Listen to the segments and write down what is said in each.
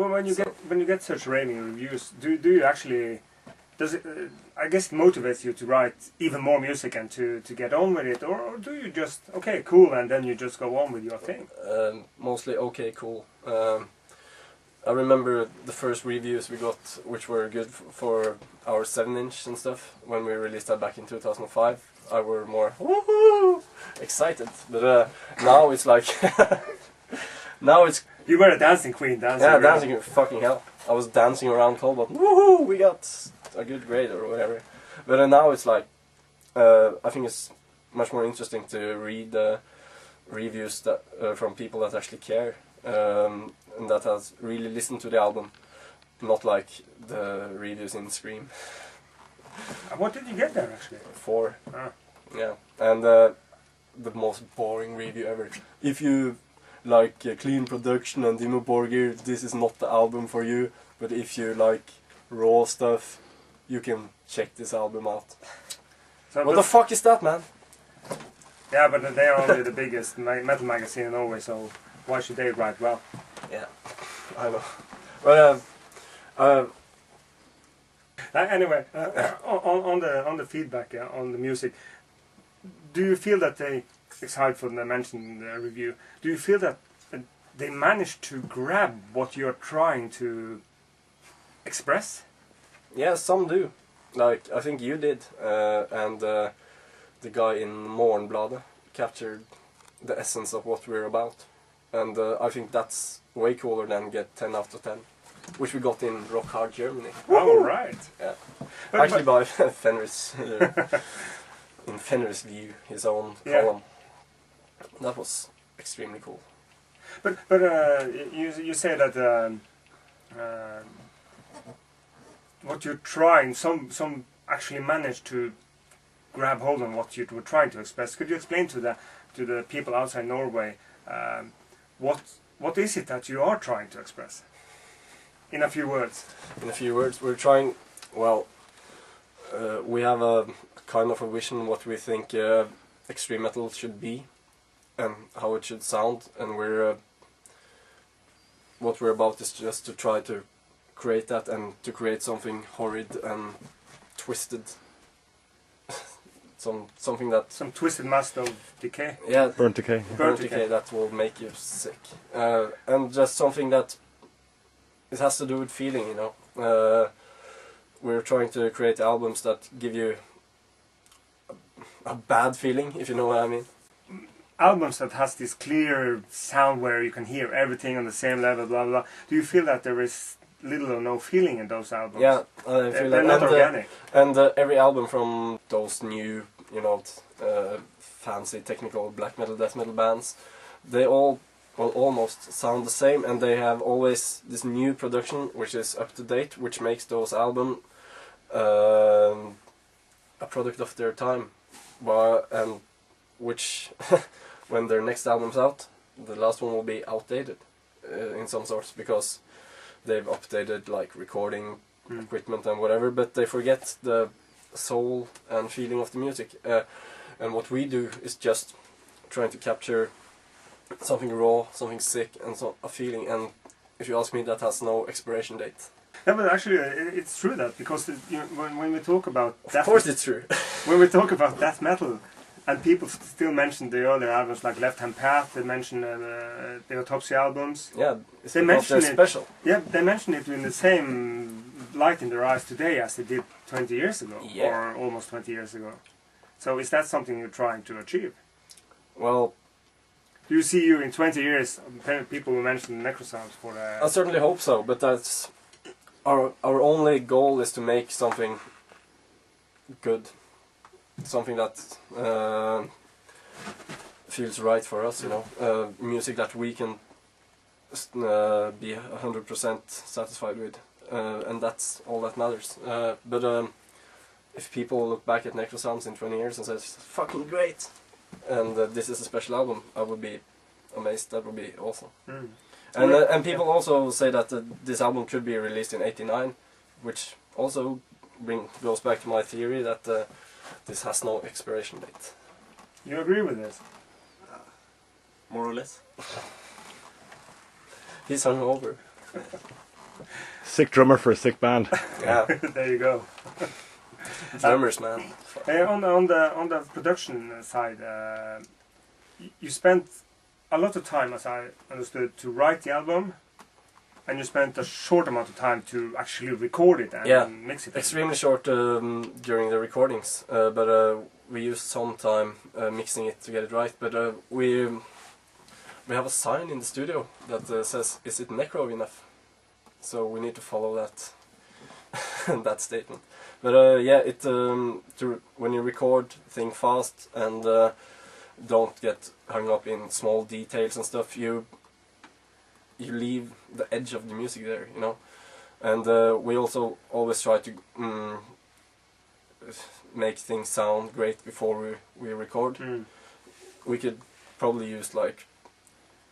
Well, when you get such raving reviews, do you actually, does it? I guess it motivates you to write even more music and to get on with it, or do you just okay, cool, and then you just go on with your thing? Mostly okay, cool. I remember the first reviews we got, which were good for our 7-inch and stuff, when we released that back in 2005. I were more woohoo excited, but now it's like now it's. You were a dancing queen, dancing. Yeah, around. dancing fucking hell. I was dancing around Colbot. Woohoo! We got a good grade or whatever. But now it's like, I think it's much more interesting to read reviews that from people that actually care and that has really listened to the album, not like the reviews in Scream. What did you get there actually? 4. Ah. Yeah, and the most boring review ever. If you like clean production and Dimmu Borgir, this is not the album for you. But if you like raw stuff, you can check this album out. So what the fuck is that, man? Yeah, but they are only the biggest metal magazine in Norway, so why should they write well? Yeah, I know. But anyway, on the feedback on the music, do you feel that they, aside from the mentioned review, do you feel that they managed to grab what you're trying to express? Yeah, some do. Like, I think you did, and the guy in Morgenbladet captured the essence of what we're about. And I think that's way cooler than get 10 out of 10, which we got in Rock Hard Germany. Oh, right. Yeah. Actually by Fenris, in Fenris View, his own column. That was extremely cool. But you say that what you're trying, some actually managed to grab hold on what you were trying to express. Could you explain to the people outside Norway what is it that you are trying to express? In a few words. In a few words, we're trying. Well, we have a kind of a vision what we think extreme metal should be and how it should sound, and what we're about is just to try to create that and to create something horrid and twisted. Something that... Some twisted mask of decay. Yeah. Burnt decay. Burnt decay that will make you sick. And just something that... It has to do with feeling, you know. We're trying to create albums that give you a bad feeling, if you know what I mean. Albums that has this clear sound where you can hear everything on the same level, blah blah. Do you feel that there is little or no feeling in those albums? Yeah, I feel they're not organic. And every album from those new, you know, fancy technical black metal, death metal bands, they all, well, almost sound the same, and they have always this new production which is up to date, which makes those albums a product of their time, and which when their next album's out, the last one will be outdated in some sorts, because they've updated like recording equipment and whatever, but they forget the soul and feeling of the music. And what we do is just trying to capture something raw, something sick, and a feeling. And if you ask me, that has no expiration date. Yeah, but actually, it's true that, because when we talk about of course it's true. When we talk about death metal, and people still mention the earlier albums like Left Hand Path, they mention the Autopsy albums. Yeah, it's they mention they're special. Yeah, they mention it in the same light in their eyes today as they did 20 years ago, or almost 20 years ago. So is that something you're trying to achieve? Well, do you see you in 20 years, people will mention Necrosounds for the... I certainly hope so, but that's our only goal is to make something good. Something that feels right for us, you know. Music that we can be 100% satisfied with, and that's all that matters. But if people look back at Necrosounds in 20 years and says, fucking great, and this is a special album, I would be amazed. That would be awesome. And people also say that this album could be released in '89, which also goes back to my theory that this has no expiration date. You agree with this? More or less. He's hungover. Sick drummer for a sick band. Yeah, There you go. drummers, man. On the production side, you spent a lot of time, as I understood, to write the album, and you spent a short amount of time to actually record it and mix it. Extremely short during the recordings, but we used some time mixing it to get it right. But we have a sign in the studio that says, "Is it necro enough?" So we need to follow that that statement. But yeah, when you record, think fast and don't get hung up in small details and stuff. You leave the edge of the music there, you know. And we also always try to make things sound great before we record. We could probably use like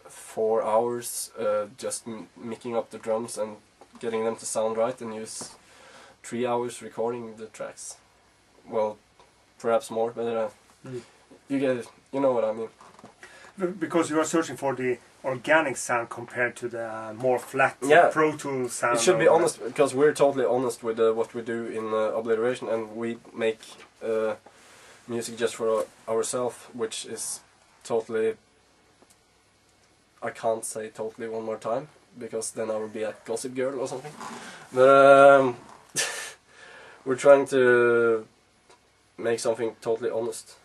4 hours just micking up the drums and getting them to sound right, and use 3 hours recording the tracks. Well, perhaps more, but you get it. You know what I mean. Because you are searching for the organic sound compared to the more flat ProTools sound. It should be honest, because we're totally honest with what we do in Obliteration, and we make music just for ourselves, which is totally... I can't say totally one more time, because then I will be a gossip girl or something. But we're trying to make something totally honest.